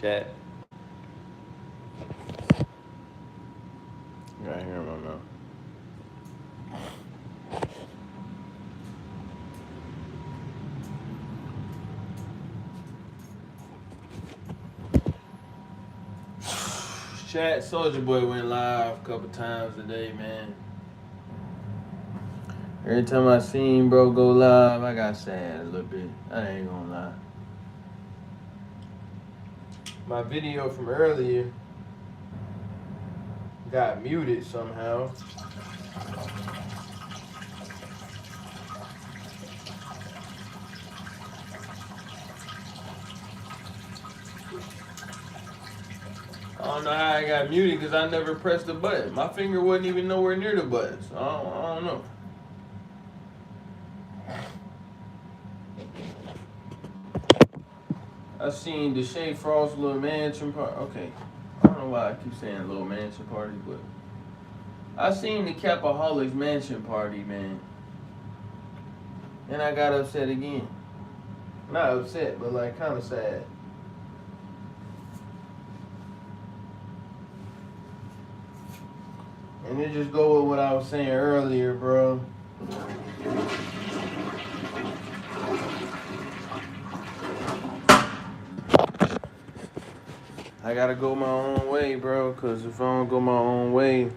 Chat. Got hair in my mouth. Chat, Soldier Boy went live a couple times today, man. Every time I seen bro go live, I got sad a little bit. I ain't gonna lie. My video from earlier got muted somehow. I don't know how I got muted because I never pressed the button. My finger wasn't even nowhere near the button, so I don't know. I seen the Shea Frost little mansion party. Okay, I don't know why I keep saying little mansion party, but I seen the Capaholics mansion party, man. And I got upset again. Not upset, but like kind of sad. And it just go with what I was saying earlier, bro. I gotta go my own way, bro, because if I don't go my own way,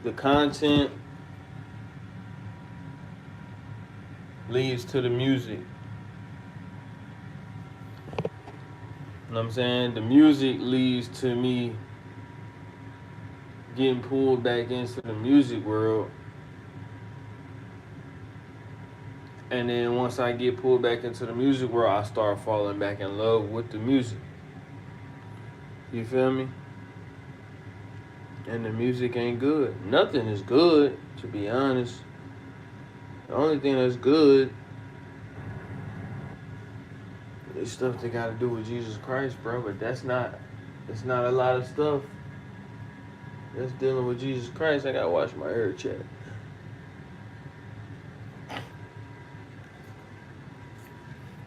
the content leads to the music. You know what I'm saying? The music leads to me getting pulled back into the music world. And then once I get pulled back into the music world, I start falling back in love with the music. You feel me? And the music ain't good. Nothing is good, to be honest. The only thing that's good is stuff that got to do with Jesus Christ, bro. But it's not a lot of stuff that's dealing with Jesus Christ. I got to watch my air chat.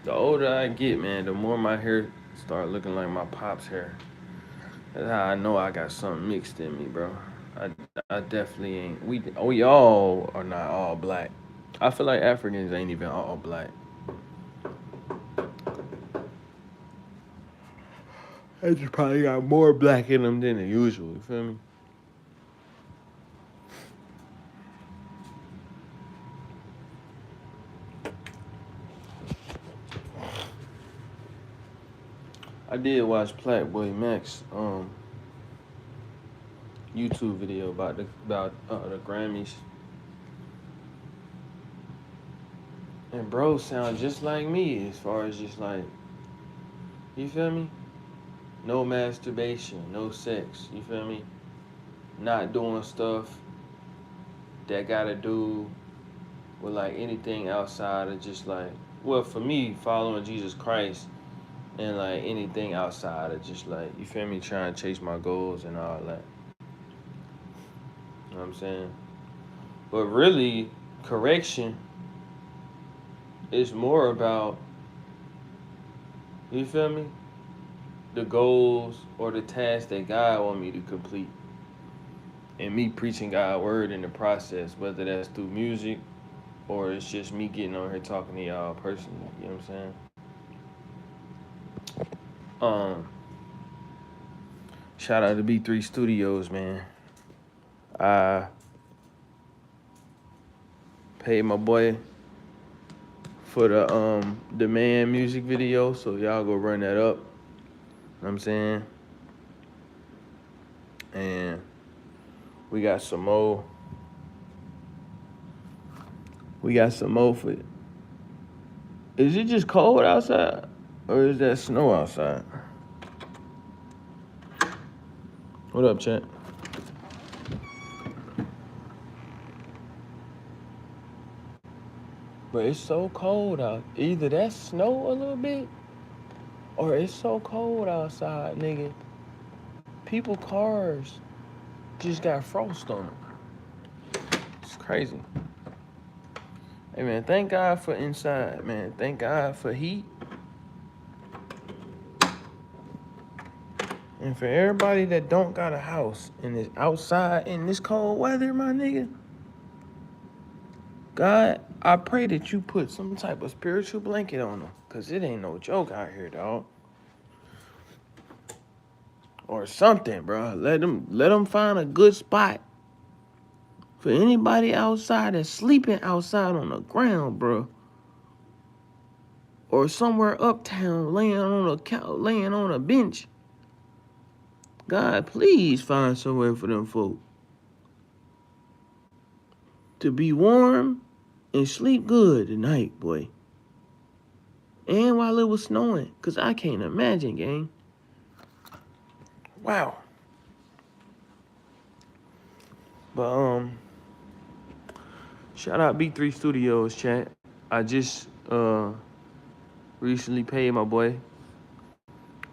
The older I get, man, the more my hair start looking like my pop's hair. That's how I know I got something mixed in me, bro. I definitely ain't. We all are not all black. I feel like Africans ain't even all black. They just probably got more black in them than the usual. You feel me? I did watch Plattboy Max YouTube video about the Grammys. And bro sound just like me as far as just like, you feel me? No masturbation, no sex, you feel me? Not doing stuff that gotta do with like anything outside of just like, well, for me, following Jesus Christ and like anything outside of just like, you feel me, trying to chase my goals and all that. You know what I'm saying? But really, correction is more about, you feel me, the goals or the tasks that God want me to complete. And me preaching God's word in the process, whether that's through music or it's just me getting on here talking to y'all personally. You know what I'm saying? Shout out to B3 Studios, man. I paid my boy for the Man music video, so y'all go run that up. You know what I'm saying? And we got some more. We got some more for it. Is it just cold outside? Or is that snow outside? What up, chat? But it's so cold out. Either that's snow a little bit, or it's so cold outside, nigga. People cars just got frost on them. It's crazy. Hey, man, thank God for inside, man. Thank God for heat. And for everybody that don't got a house and is outside in this cold weather, my nigga, God, I pray that you put some type of spiritual blanket on them. Because it ain't no joke out here, dog. Or something, bro. Let them find a good spot. For anybody outside that's sleeping outside on the ground, bro. Or somewhere uptown laying on a couch, laying on a bench. God, please find somewhere for them folk to be warm and sleep good tonight, boy. And while it was snowing, because I can't imagine, gang. Wow. But, shout out B3 Studios, chat. I just, recently paid my boy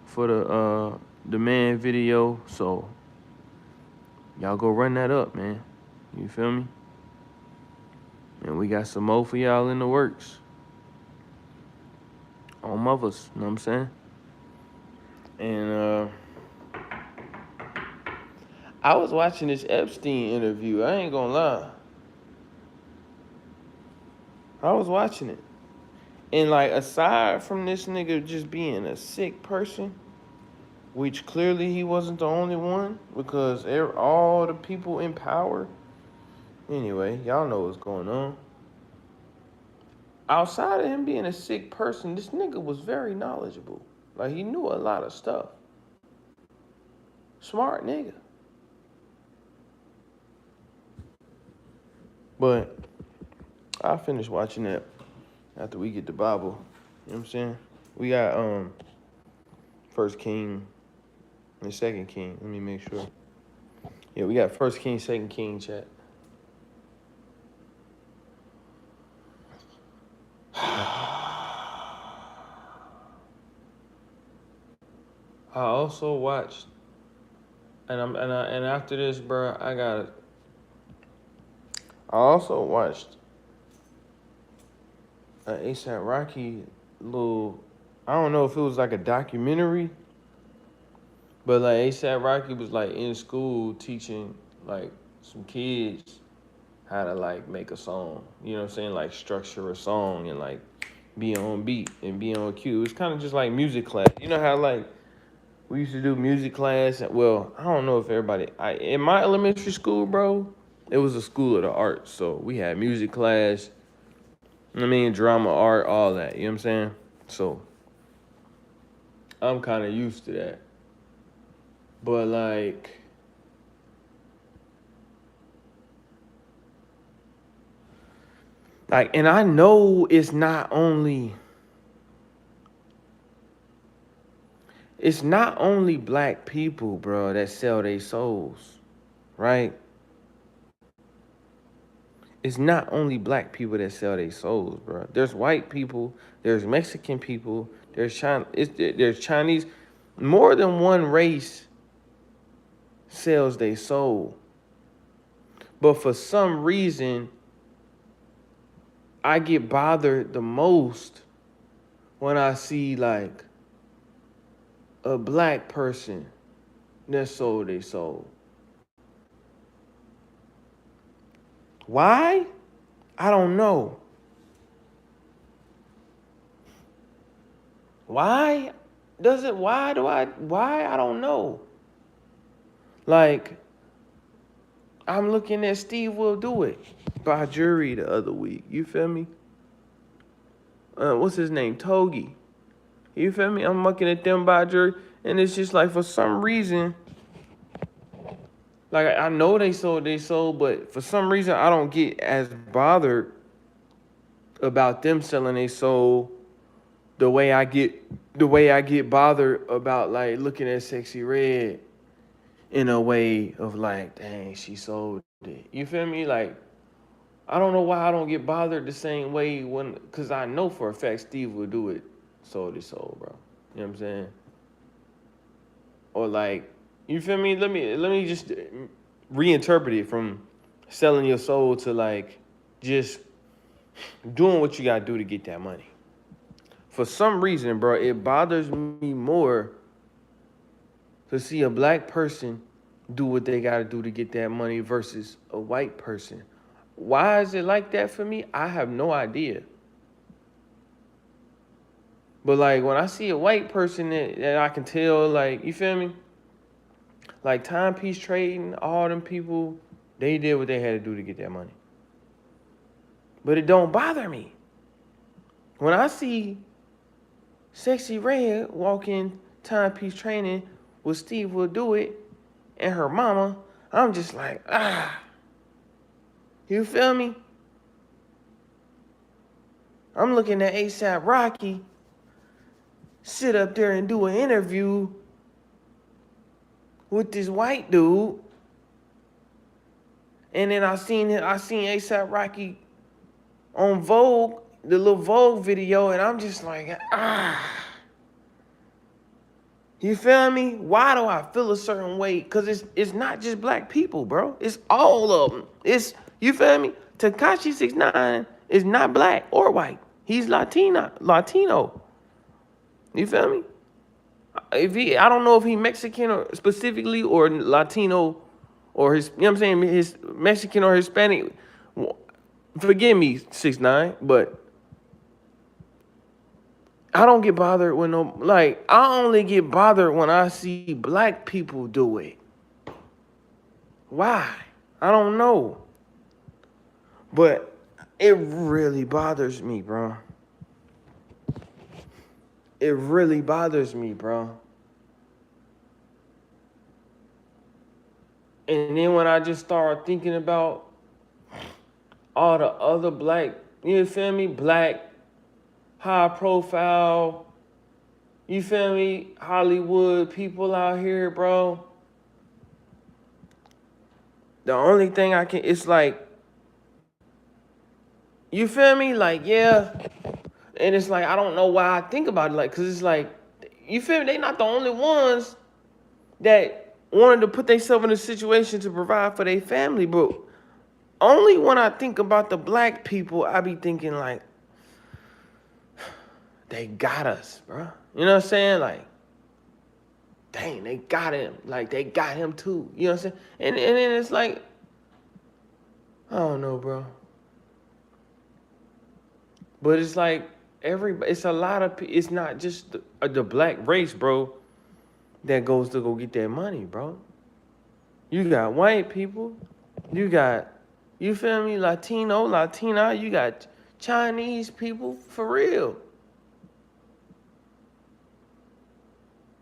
for the man video, so y'all go run that up, man. You feel me? And we got some more for y'all in the works. On mothers, you know what I'm saying? And I was watching this Epstein interview. I ain't gonna lie. I was watching it. And like, aside from this nigga just being a sick person, which clearly he wasn't the only one, because all the people in power. Anyway, y'all know what's going on. Outside of him being a sick person, this nigga was very knowledgeable. Like, he knew a lot of stuff. Smart nigga. But I'll finish watching that after we get the Bible. You know what I'm saying? We got First King and Second King. Let me make sure. Yeah, we got First King, Second King, chat. I also watched, and after this, bro, I also watched an ASAP Rocky little. I don't know if it was like a documentary, but like ASAP Rocky was like in school teaching like some kids how to like make a song. You know what I'm saying? Like structure a song and like be on beat and be on cue. It's kind of just like music class. You know how like we used to do music class. Well, I don't know if everybody. In my elementary school, bro, it was a school of the arts. So we had music class. I mean, drama, art, all that. You know what I'm saying? So I'm kind of used to that. But like, and I know it's not only black people, bro, that sell their souls, right? It's not only black people that sell their souls, bro. There's white people, there's Mexican people, there's Chinese. More than one race sells their soul. But for some reason, I get bothered the most when I see like a black person that sold their soul. Why? I don't know. Why? Why? I don't know. Like, I'm looking at Steve Will Do It by jury the other week. You feel me? What's his name? Togi. You feel me? I'm looking at them by jury, and it's just like for some reason, like I know they sold their soul, but for some reason I don't get as bothered about them selling their soul the way I get bothered about like looking at Sexy Red in a way of like, dang, she sold it. You feel me? Like, I don't know why I don't get bothered the same way because I know for a fact Steve Will Do It sold his soul, bro. You know what I'm saying? Or like, you feel me? Let me just reinterpret it from selling your soul to like just doing what you gotta do to get that money. For some reason, bro, it bothers me more to see a black person do what they got to do to get that money versus a white person. Why is it like that for me? I have no idea. But like when I see a white person that I can tell, like, you feel me? Like timepiece trading, all them people, they did what they had to do to get that money. But it don't bother me. When I see Sexy Red walking timepiece training with Steve Will Do It and her mama, I'm just like, you feel me? I'm looking at ASAP Rocky sit up there and do an interview with this white dude. And then I seen ASAP Rocky on Vogue, the little Vogue video, and I'm just like, You feel me? Why do I feel a certain way? Because it's not just black people, bro. It's all of them. You feel me? Tekashi 6ix9ine is not black or white. He's Latino. You feel me? I don't know if he Mexican or specifically or Latino or his, you know what I'm saying, his Mexican or Hispanic. Forgive me, 6ix9ine, but I don't get bothered when I only get bothered when I see black people do it. Why? I don't know. But it really bothers me, bro. It really bothers me, bro. And then when I just start thinking about all the other black, you feel me? Black, high profile, you feel me? Hollywood people out here, bro. The only thing it's like, you feel me? Like, yeah. And it's like, I don't know why I think about it. Like, cause it's like, you feel me? They not the only ones that wanted to put themselves in a situation to provide for their family. But only when I think about the black people, I be thinking like, they got us, bro. You know what I'm saying? Like, dang, they got him. Like, they got him too. You know what I'm saying? And then it's like, I don't know, bro. But it's like, it's a lot of, it's not just the black race, bro, that goes to go get that money, bro. You got white people. You got, you feel me, Latino, Latina. You got Chinese people, for real.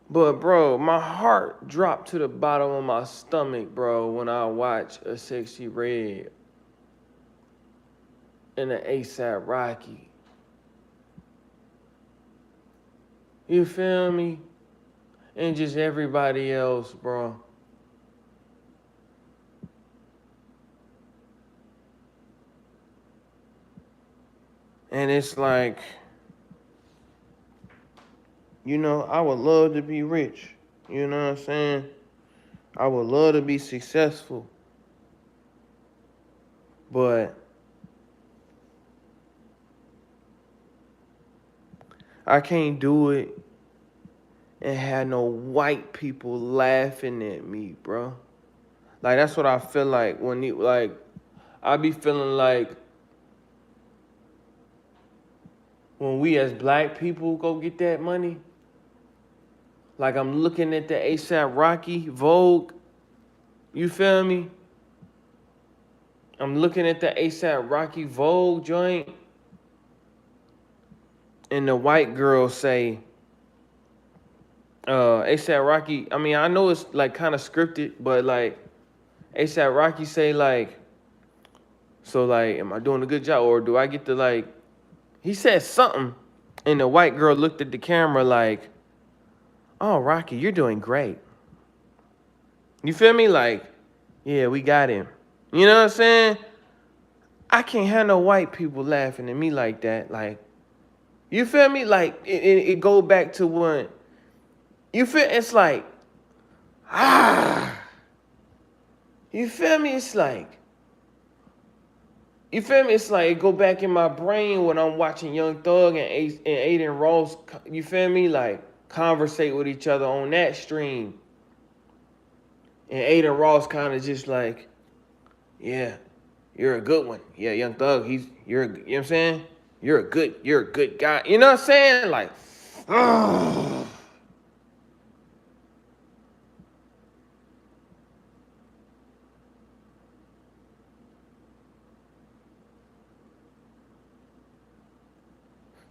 But, bro, my heart dropped to the bottom of my stomach, bro, when I watch a Sexy Red and an ASAP Rocky. You feel me? And just everybody else, bro. And it's like, you know, I would love to be rich. You know what I'm saying? I would love to be successful. But I can't do it and have no white people laughing at me, bro. Like, that's what I feel like when I be feeling like when we as black people go get that money, like I'm looking at the ASAP Rocky Vogue, you feel me? I'm looking at the ASAP Rocky Vogue joint, and the white girl say, ASAP Rocky, I mean, I know it's like kind of scripted, but like ASAP Rocky say like, so like, am I doing a good job or do I get to like, he said something and the white girl looked at the camera like, oh, Rocky, you're doing great. You feel me? Like, yeah, we got him. You know what I'm saying? I can't have no white people laughing at me like that. Like, you feel me? Like, it go back to when, you feel, it's like, you feel me? It's like, you feel me? It's like it go back in my brain when I'm watching Young Thug and Aiden Ross, you feel me? Like, conversate with each other on that stream. And Aiden Ross kind of just like, yeah, you're a good one. Yeah, Young Thug, you know what I'm saying? You're a good guy. You know what I'm saying? Like,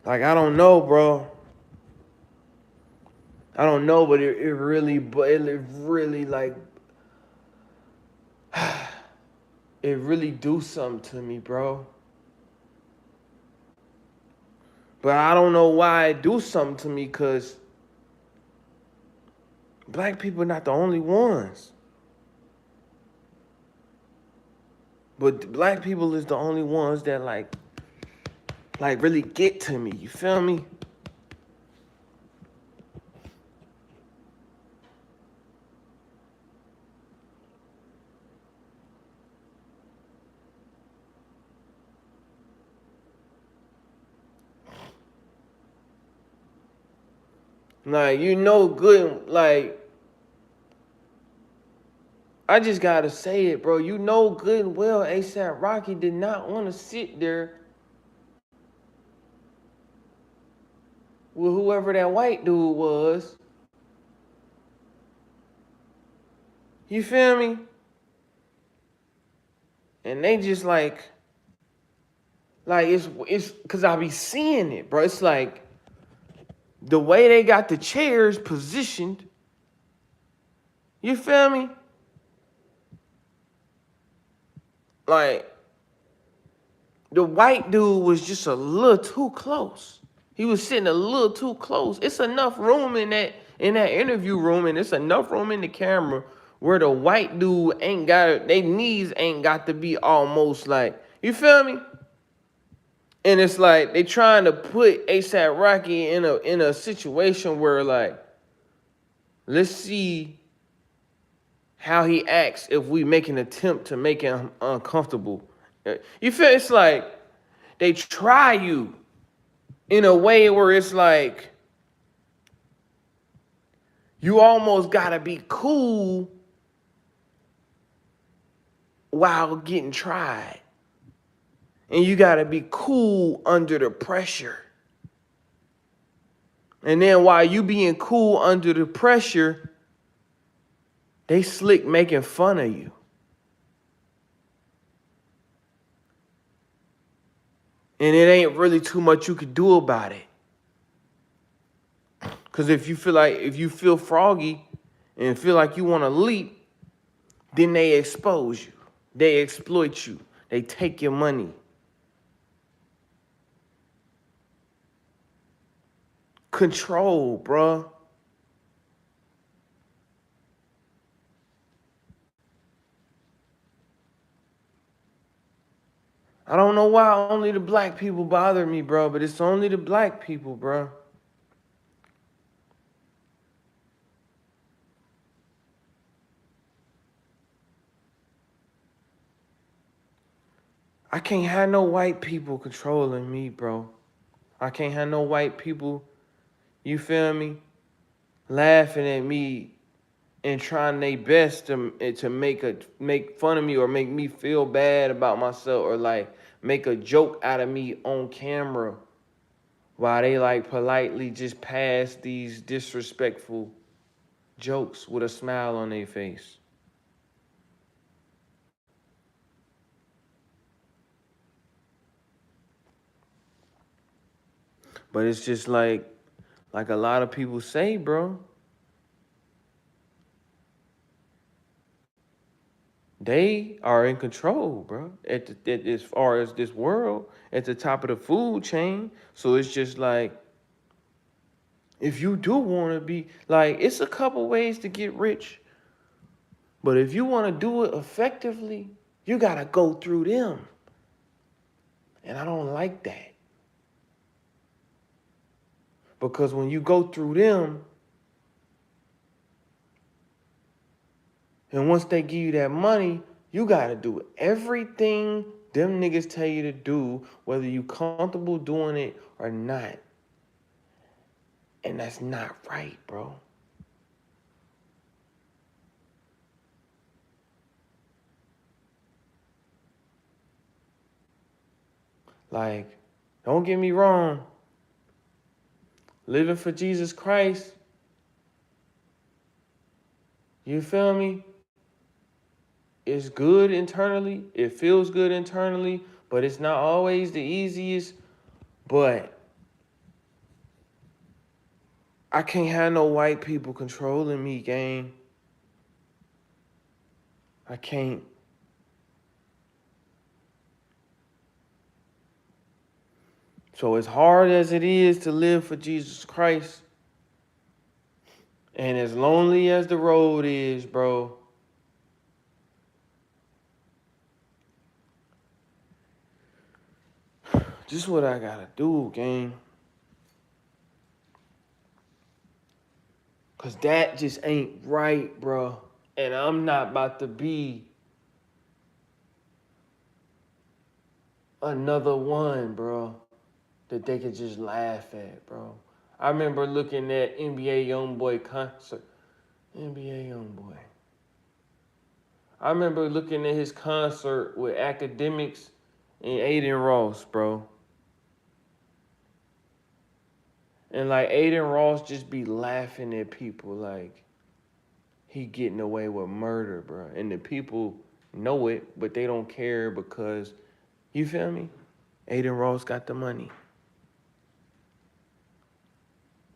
like I don't know, bro. I don't know, but it really like, it really do something to me, bro. But I don't know why it do something to me, cause black people are not the only ones. But black people is the only ones that like really get to me. You feel me? Like you know good like I just gotta say it, bro. You know good and well ASAP Rocky did not want to sit there with whoever that white dude was. You feel me? And they just like it's cause I be seeing it, bro. It's like the way they got the chairs positioned. You feel me? Like the white dude was just a little too close. He was sitting a little too close. It's enough room in that interview room, and it's enough room in the camera where the white dude ain't got their knees ain't got to be almost like, you feel me? And it's like they trying to put ASAP Rocky in a situation where like, let's see how he acts if we make an attempt to make him uncomfortable. You feel it's like they try you in a way where it's like you almost gotta be cool while getting tried. And you gotta be cool under the pressure. And then while you being cool under the pressure, they slick making fun of you. And it ain't really too much you could do about it. Cause if you feel froggy and feel like you wanna leap, then they expose you. They exploit you. They take your money. Control, bruh. I don't know why only the black people bother me, bro, but it's only the black people, bro. I can't have no white people controlling me, bro. I can't have no white people, you feel me, laughing at me and trying their best to make fun of me or make me feel bad about myself or like make a joke out of me on camera while they like politely just pass these disrespectful jokes with a smile on their face. But it's just like a lot of people say, bro, they are in control, bro. As far as this world, at the top of the food chain. So it's just like, if you do want to be like, it's a couple ways to get rich, but if you want to do it effectively, you gotta go through them, and I don't like that because when you go through them, and once they give you that money, you gotta do everything them niggas tell you to do, whether you comfortable doing it or not. And that's not right, bro. Like, don't get me wrong. Living for Jesus Christ, you feel me? It's good internally. It feels good internally, but it's not always the easiest. But I can't have no white people controlling me, gang. I can't. So as hard as it is to live for Jesus Christ, and as lonely as the road is, bro, just what I gotta do, gang. Cause that just ain't right, bro. And I'm not about to be another one, bro, that they could just laugh at, bro. I remember looking at NBA Youngboy concert. NBA Youngboy. I remember looking at his concert with Academics and Aiden Ross, bro. And like Aiden Ross just be laughing at people like he getting away with murder, bro. And the people know it, but they don't care because, you feel me? Aiden Ross got the money.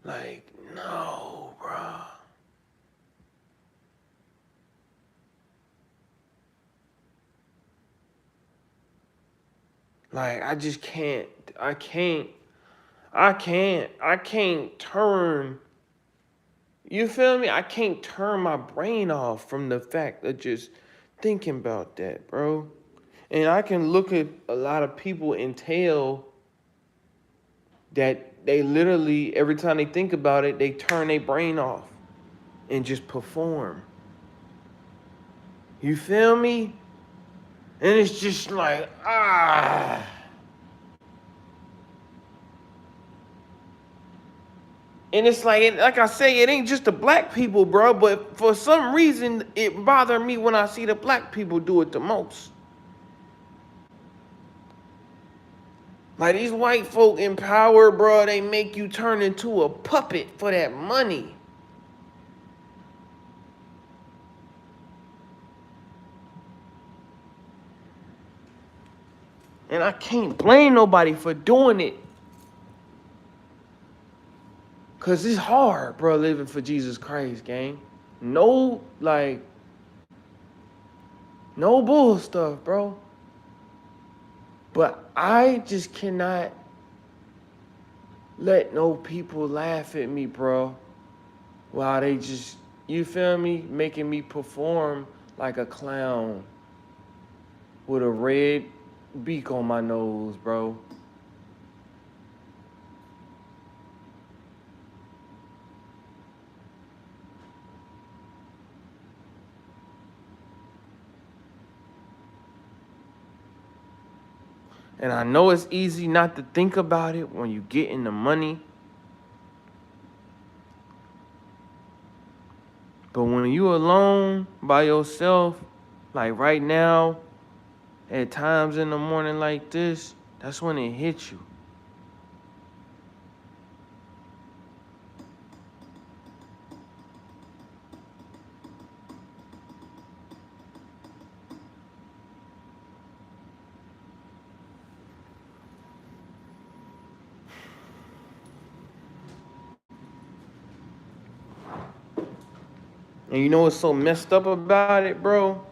Like, no, bro. Like, I just can't, I can't turn, you feel me? I can't turn my brain off from the fact of just thinking about that, bro. And I can look at a lot of people and tell that they literally, every time they think about it, they turn their brain off and just perform. You feel me? And it's just like, ah. And it's like I say, it ain't just the black people, bro. But for some reason, it bothers me when I see the black people do it the most. Like these white folk in power, bro, they make you turn into a puppet for that money. And I can't blame nobody for doing it. Cause it's hard, bro, living for Jesus Christ, gang. No, like, no bull stuff, bro. But I just cannot let no people laugh at me, bro. While they just, you feel me, making me perform like a clown with a red beak on my nose, bro. And I know it's easy not to think about it when you get in the money. But when you alone by yourself, like right now, at times in the morning like this, that's when it hits you. And you know what's so messed up about it, bro?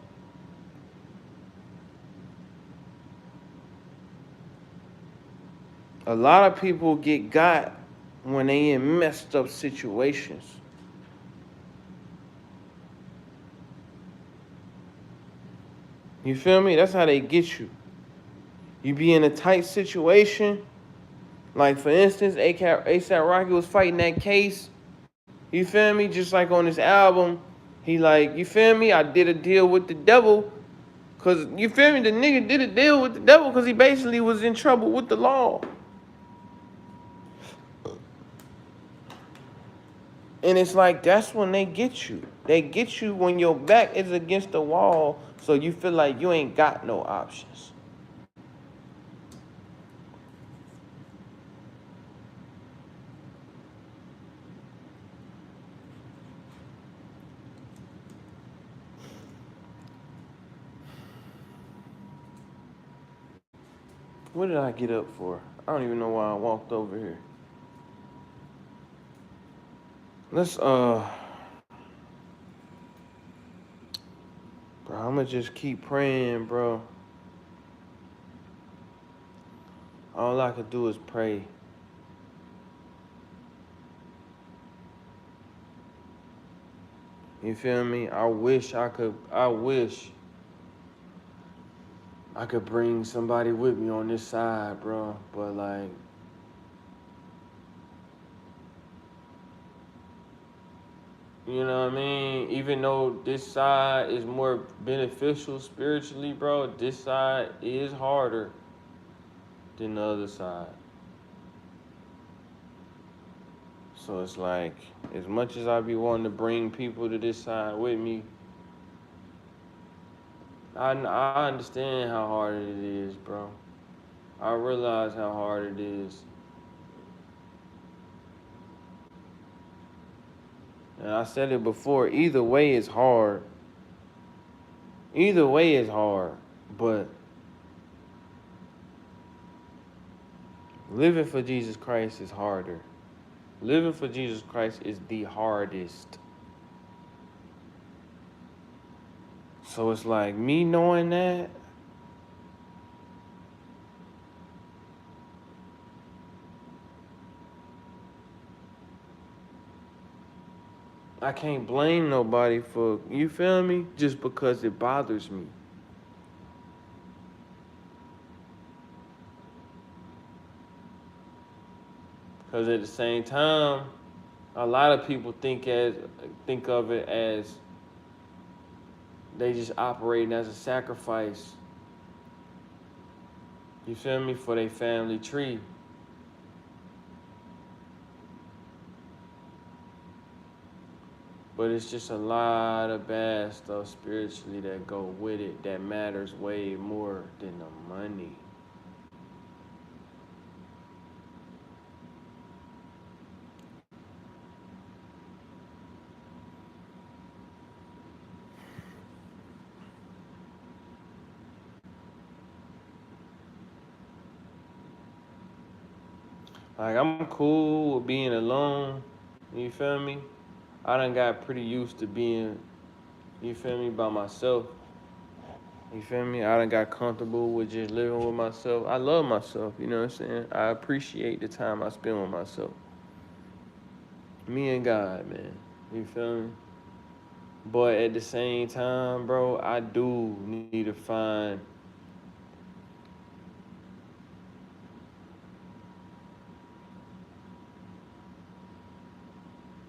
A lot of people get got when they in messed up situations. You feel me? That's how they get you. You be in a tight situation. Like, for instance, A$AP Rocky was fighting that case. You feel me? Just like on this album, he like, you feel me? I did a deal with the devil. Because, you feel me? The nigga did a deal with the devil because he basically was in trouble with the law. And it's like, that's when they get you. They get you when your back is against the wall, so you feel like you ain't got no options. What did I get up for? I don't even know why I walked over here. Let's bro, I'ma just keep praying, bro. All I could do is pray. You feel me? I wish I could bring somebody with me on this side, bro. But like, you know what I mean? Even though this side is more beneficial spiritually, bro, this side is harder than the other side. So it's like, as much as I be wanting to bring people to this side with me, I understand how hard it is, bro. I realize how hard it is. And I said it before, either way is hard. Either way is hard. But living for Jesus Christ is harder. Living for Jesus Christ is the hardest. So it's like, me knowing that, I can't blame nobody for, you feel me? Just because it bothers me. Because at the same time, a lot of people think of it as they just operating as a sacrifice. You feel me? For their family tree. But it's just a lot of bad stuff spiritually that go with it that matters way more than the money. Like, I'm cool with being alone. You feel me? I done got pretty used to being, you feel me, by myself. You feel me? I done got comfortable with just living with myself. I love myself, you know what I'm saying? I appreciate the time I spend with myself. Me and God, man. You feel me? But at the same time, bro, I do need to find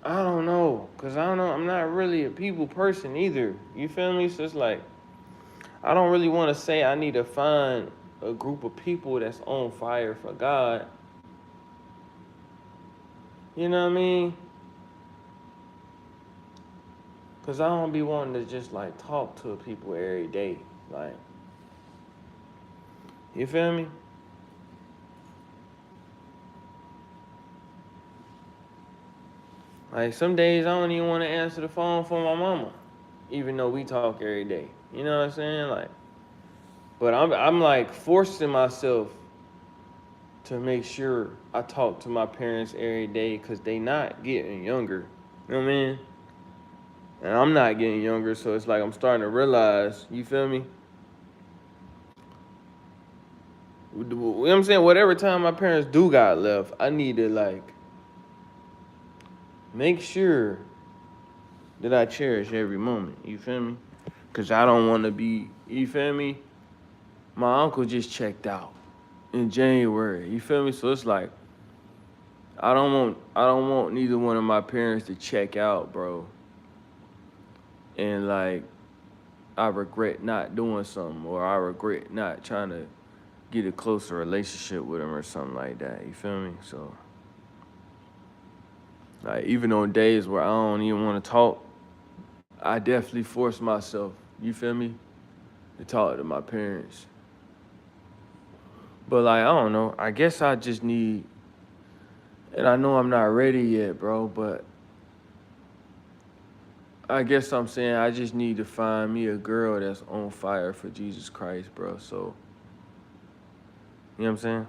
I don't know, cause I don't know. I'm not really a people person either. You feel me? So it's like I don't really want to say I need to find a group of people that's on fire for God. You know what I mean? Cause I don't be wanting to just like talk to people every day. Like, you feel me? Like some days I don't even want to answer the phone for my mama, even though we talk every day. You know what I'm saying? Like, but I'm like forcing myself to make sure I talk to my parents every day because they not getting younger. You know what I mean? And I'm not getting younger, so it's like I'm starting to realize, you feel me? You know what I'm saying? Whatever time my parents do got left, I need to like make sure that I cherish every moment. You feel me? Cause I don't want to be, you feel me? My uncle just checked out in January. You feel me? So it's like I don't want neither one of my parents to check out, bro. And like I regret not doing something or I regret not trying to get a closer relationship with them or something like that. You feel me? So like even on days where I don't even want to talk, I definitely force myself, you feel me, to talk to my parents. But like I don't know, I guess I just need and I know I'm not ready yet, bro, but I guess I'm saying I just need to find me a girl that's on fire for Jesus Christ, bro. So You know what I'm saying?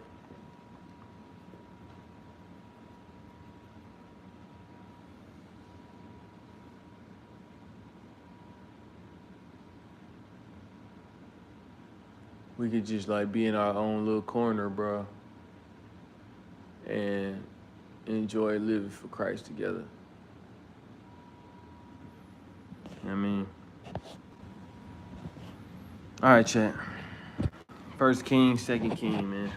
We could just like be in our own little corner, bro, and enjoy living for Christ together. You know what I mean? All right, chat. First king, second king, man.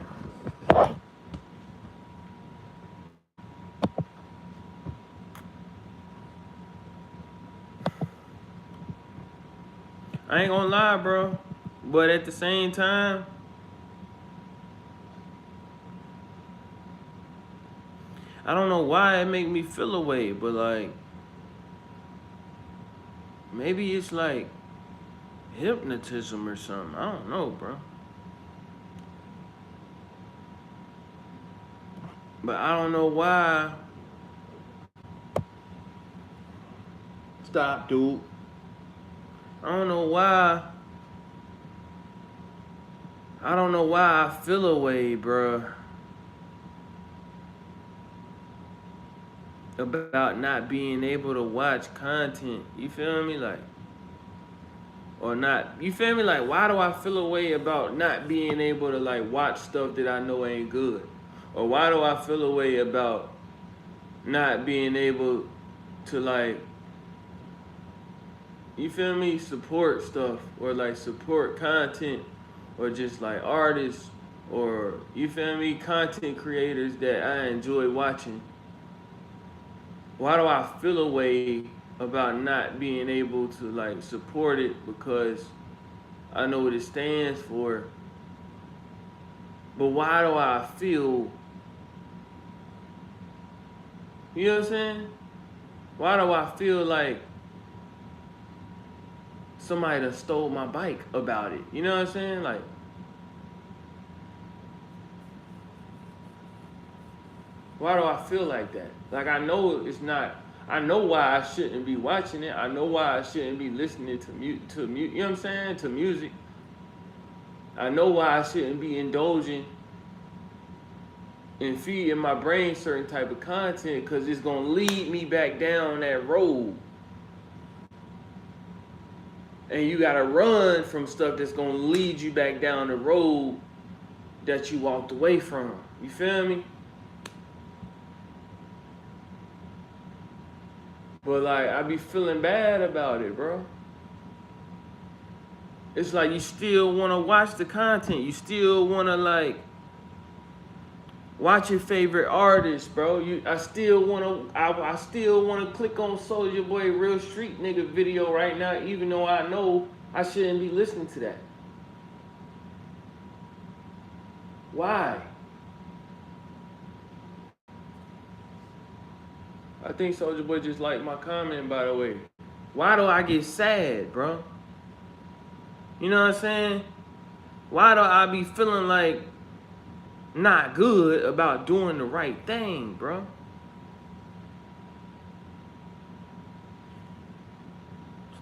I ain't gonna lie, bro. But at the same time, I don't know why it make me feel away, but like maybe it's like hypnotism or something. I don't know, bro. But I don't know why. Stop, dude. I don't know why. I don't know why I feel away, bro, about not being able to watch content. You feel me? Like, or not. You feel me? Like, why do I feel away about not being able to like watch stuff that I know ain't good? Or why do I feel away about not being able to like, you feel me, support stuff or like support content or just like artists or, you feel me, content creators that I enjoy watching? Why do I feel a way about not being able to like support it because I know what it stands for? But why do I feel, you know what I'm saying? Why do I feel like somebody done stole my bike about it? You know what I'm saying? Like, why do I feel like that? Like, I know it's not, I know why I shouldn't be watching it. I know why I shouldn't be listening to you know what I'm saying? To music. I know why I shouldn't be indulging and feeding my brain certain type of content because it's gonna lead me back down that road. And you gotta run from stuff that's gonna lead you back down the road that you walked away from. You feel me? But like, I be feeling bad about it, bro. It's like you still wanna watch the content. You still wanna like watch your favorite artist, bro. I still wanna click on Soulja Boy Real Street Nigga video right now, even though I know I shouldn't be listening to that. Why? I think Soulja Boy just liked my comment, by the way. Why do I get sad, bro? You know what I'm saying? Why do I be feeling like not good about doing the right thing, bro?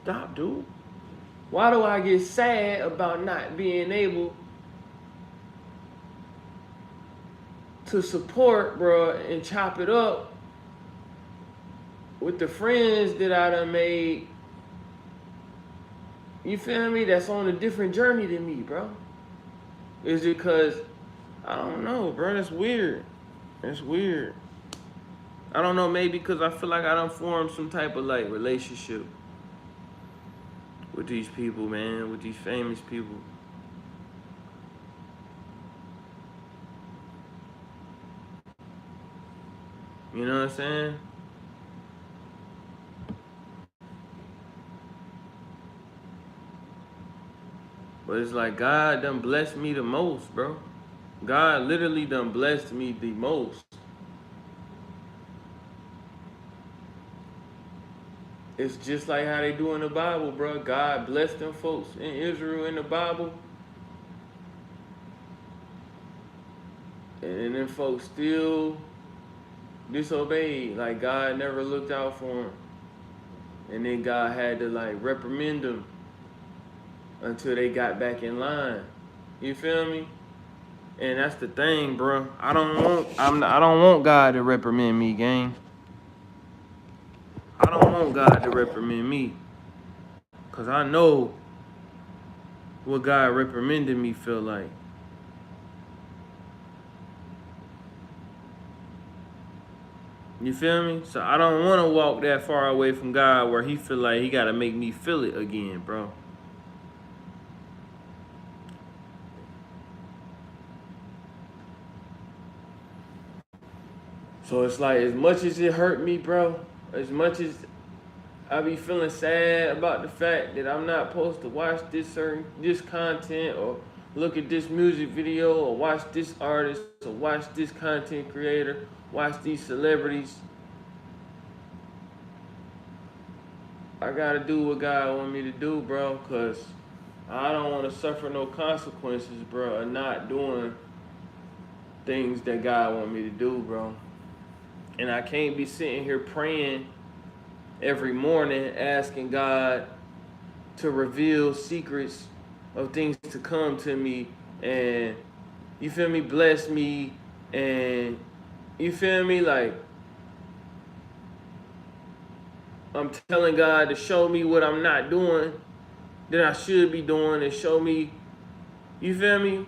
Stop, dude. Why do I get sad about not being able to support, bro, and chop it up with the friends that I done made? You feel me? That's on a different journey than me, bro. Is it because, I don't know, bro. That's weird. That's weird. I don't know, maybe because I feel like I done formed some type of like relationship with these people, man, with these famous people. You know what I'm saying? But it's like God done blessed me the most, bro. God literally done blessed me the most. It's just like how they do in the Bible, bro. God blessed them folks in Israel in the Bible. And then folks still disobeyed. Like God never looked out for them. And then God had to like reprimand them until they got back in line. You feel me? And that's the thing, bro. I don't want God to reprimand me, gang. I don't want God to reprimand me. Cause I know what God reprimanded me feel like. You feel me? So I don't want to walk that far away from God where he feel like he got to make me feel it again, bro. So it's like, as much as it hurt me, bro, as much as I be feeling sad about the fact that I'm not supposed to watch this content or look at this music video or watch this artist or watch this content creator, watch these celebrities. I gotta do what God want me to do, bro, cause I don't want to suffer no consequences, bro, of not doing things that God want me to do, bro. And I can't be sitting here praying every morning asking God to reveal secrets of things to come to me and, you feel me, bless me, and, you feel me, like, I'm telling God to show me what I'm not doing that I should be doing and show me, you feel me,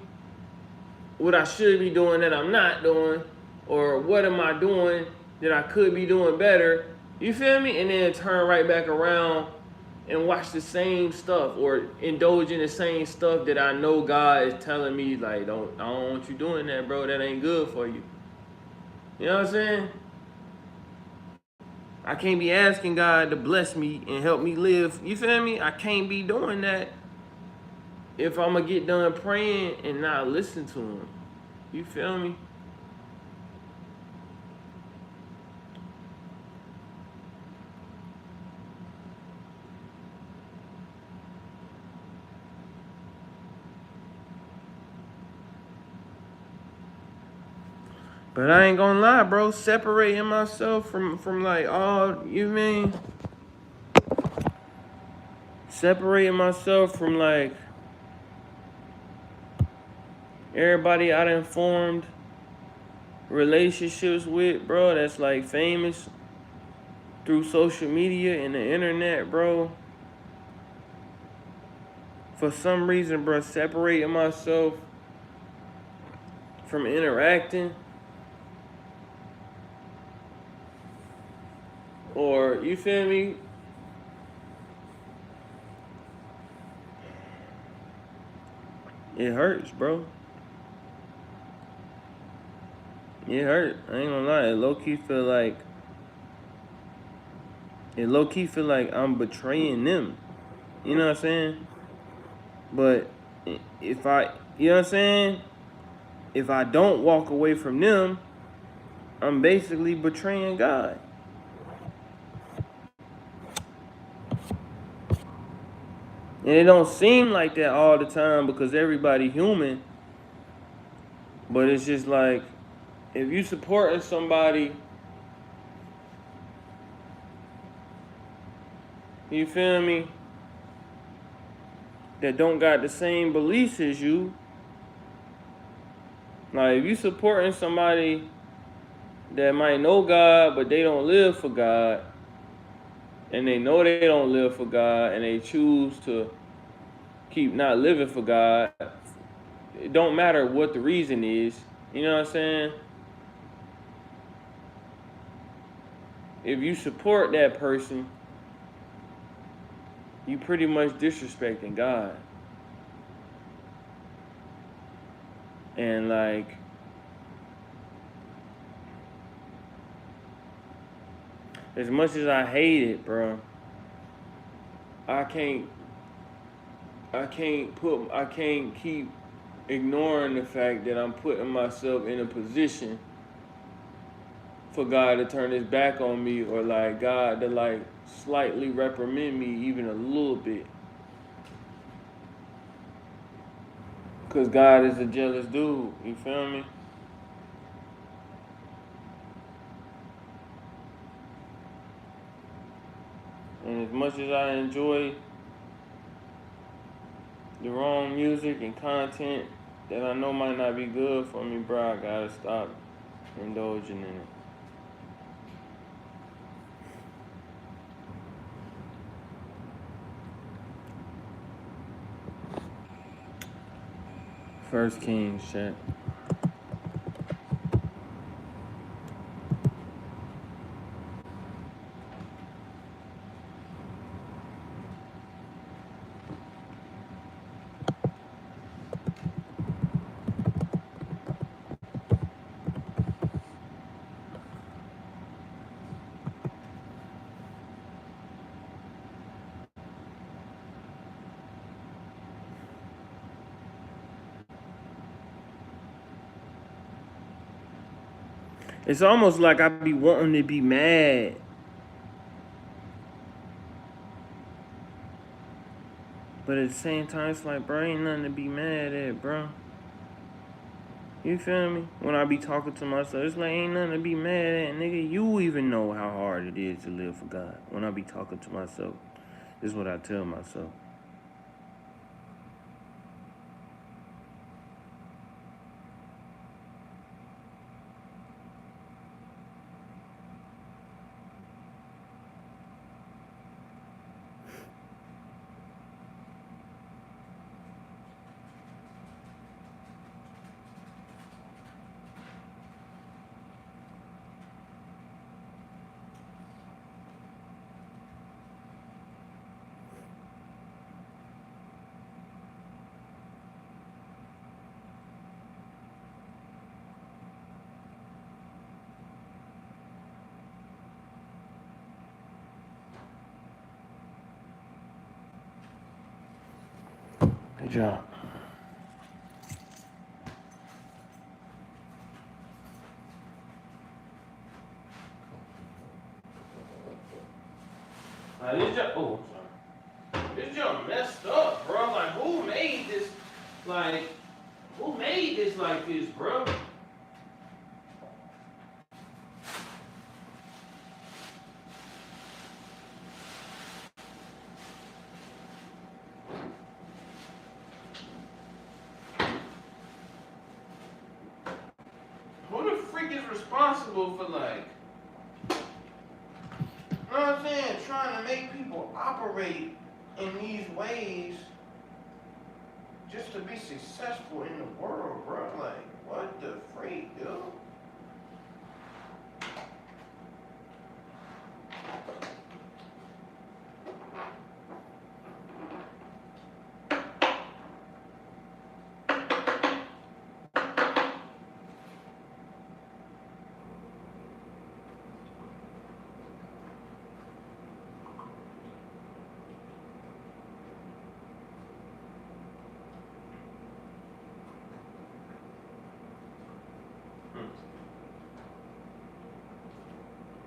what I should be doing that I'm not doing, or what am I doing that I could be doing better, you feel me, and then turn right back around and watch the same stuff or indulge in the same stuff that I know God is telling me, like, I don't want you doing that, bro. That ain't good for you. You know what I'm saying? I can't be asking God to bless me and help me live. You feel me? I can't be doing that if I'm gonna get done praying and not listen to him. You feel me? But I ain't gonna lie, bro. Separating myself from like all, you mean? Separating myself from like everybody I done formed relationships with, bro, that's like famous through social media and the internet, bro. For some reason, bro, separating myself from interacting, or, you feel me, it hurts, bro. It hurt. I ain't gonna lie. It low key feel like I'm betraying them. You know what I'm saying? But if I, you know what I'm saying? If I don't walk away from them, I'm basically betraying God. And it don't seem like that all the time because everybody human. But it's just like, if you supporting somebody, you feel me, that don't got the same beliefs as you, like if you supporting somebody that might know God, but they don't live for God, and they know they don't live for God, and they choose to keep not living for God, it don't matter what the reason is, you know what I'm saying? If you support that person, you pretty much disrespecting God. And like, as much as I hate it, bro, I can't I can't keep ignoring the fact that I'm putting myself in a position for God to turn his back on me, or like God to like slightly reprimand me even a little bit. Cause God is a jealous dude, you feel me? And as much as I enjoy the wrong music and content, that I know might not be good for me, bro, I gotta stop indulging in it. First Kings, chat. It's almost like I be wanting to be mad, but at the same time, it's like, bro, ain't nothing to be mad at, bro. You feel me? When I be talking to myself, it's like, ain't nothing to be mad at, nigga. You even know how hard it is to live for God. When I be talking to myself, this is what I tell myself. Good job. This jump, oh, sorry. This jump messed up, bro. Like, who made this? Like, who made this like this, bro? Who the freak is responsible for, like, you know what I'm saying? Trying to make people operate in these ways just to be successful in the world, bro. Like, what the freak, dude?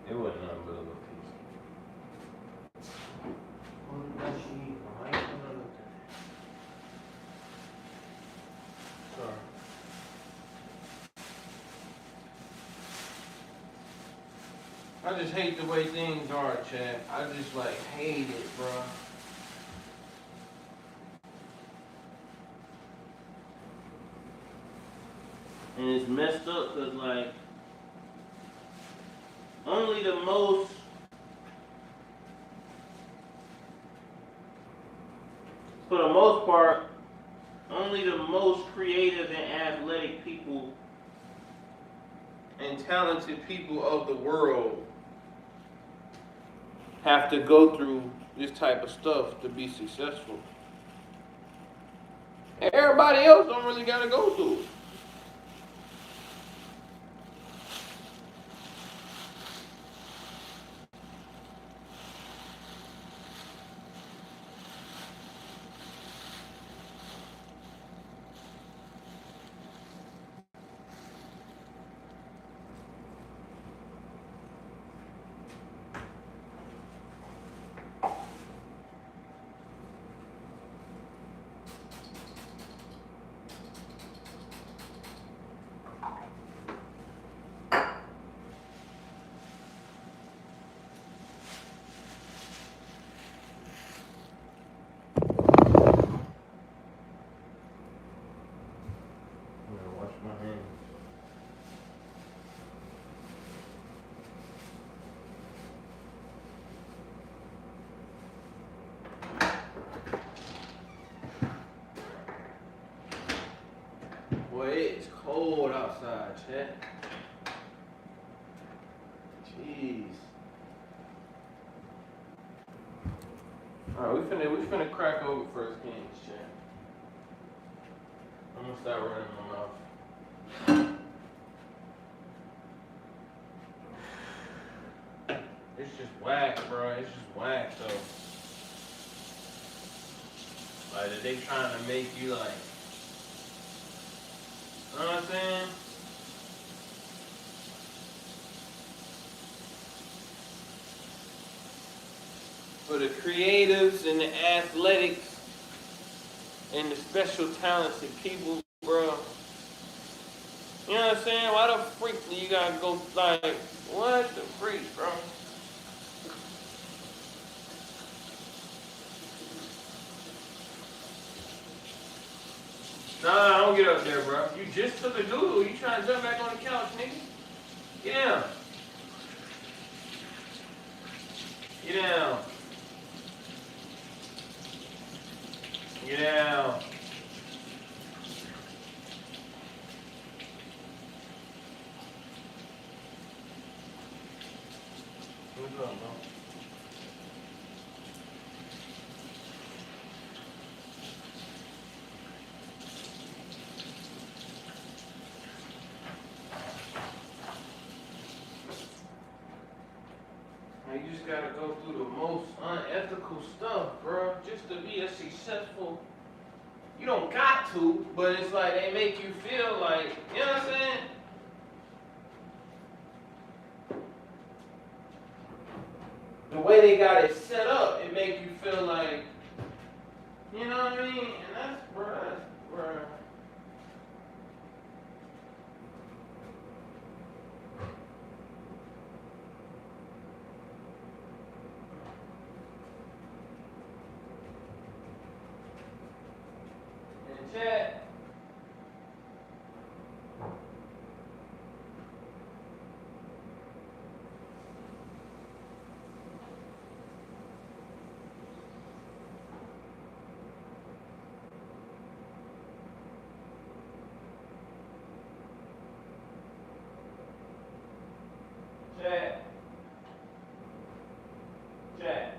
It wasn't nothing but a little piece. What did she eat? I ain't gonna look at it. Sorry. I just hate the way things are, Chad. I just like hate it, bro. And it's messed up because, like, only the most, for the most part, only the most creative and athletic people and talented people of the world have to go through this type of stuff to be successful. And everybody else don't really gotta go through it. Boy, it's cold outside, chat. Jeez. Alright, we finna crack over First Kings, chat. I'm gonna start running my mouth. It's just whack, bro. It's just whack, though. Like, that they trying to make you like, you know what I'm saying? For the creatives and the athletics and the special talented people, bro. You know what I'm saying? Why the freak do you gotta go like, what the freak, bro? Nah, don't get up there, bro. You just took a doodle. You trying to jump back on the couch, nigga? Get down. Get down. Get down. What's up, bro? You just gotta go through the most unethical stuff, bro, just to be a successful. You don't got to, but it's like they make you feel like, you know what I'm saying? The way they got it set up, it make you feel like, you know what I mean? And that's, bruh. And chat. Chat. Chat.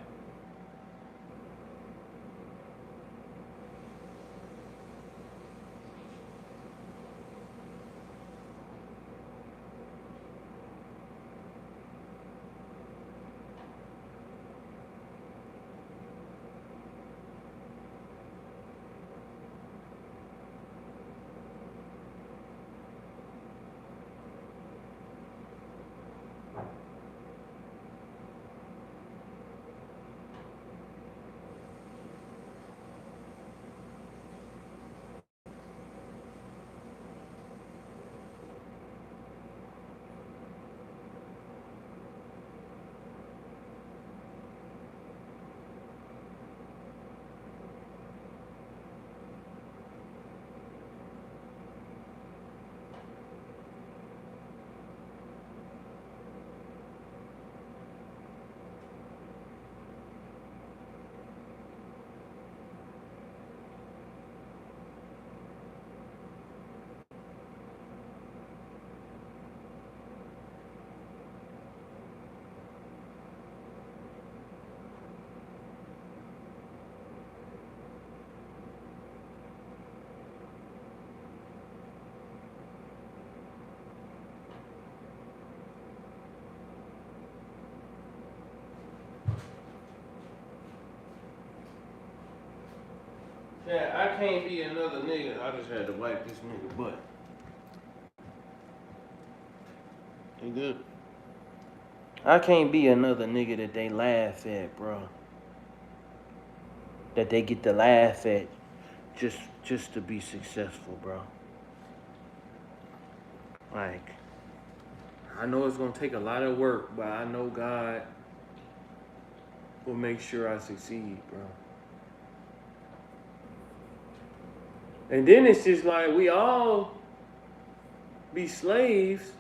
Yeah, I can't be another nigga. I just had to wipe this nigga butt. You good? I can't be another nigga that they laugh at, bro. That they get to laugh at just to be successful, bro. Like, I know it's gonna take a lot of work, but I know God will make sure I succeed, bro. And then it's just like we all be slaves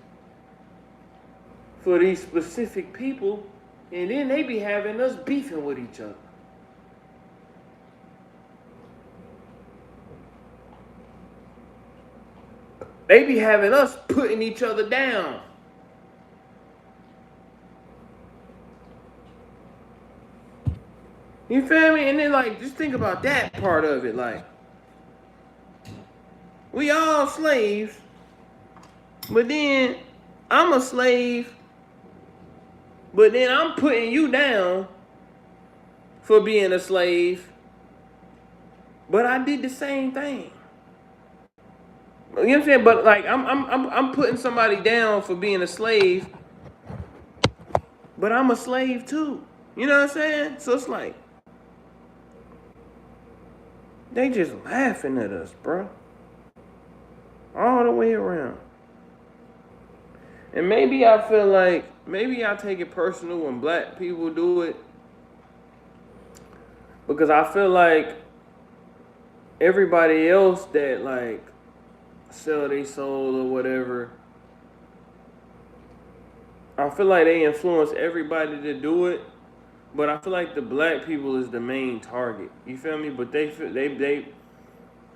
for these specific people, and then they be having us beefing with each other. They be having us putting each other down. You feel me? And then, like, just think about that part of it. Like, we all slaves, but then I'm a slave, but then I'm putting you down for being a slave, but I did the same thing. You know what I'm saying? But like, I'm putting somebody down for being a slave, but I'm a slave too. You know what I'm saying? So it's like, they just laughing at us, bro. All the way around. And maybe I feel like, maybe I take it personal when black people do it. Because I feel like everybody else that like sell their soul or whatever, I feel like they influence everybody to do it. But I feel like the black people is the main target. You feel me? But they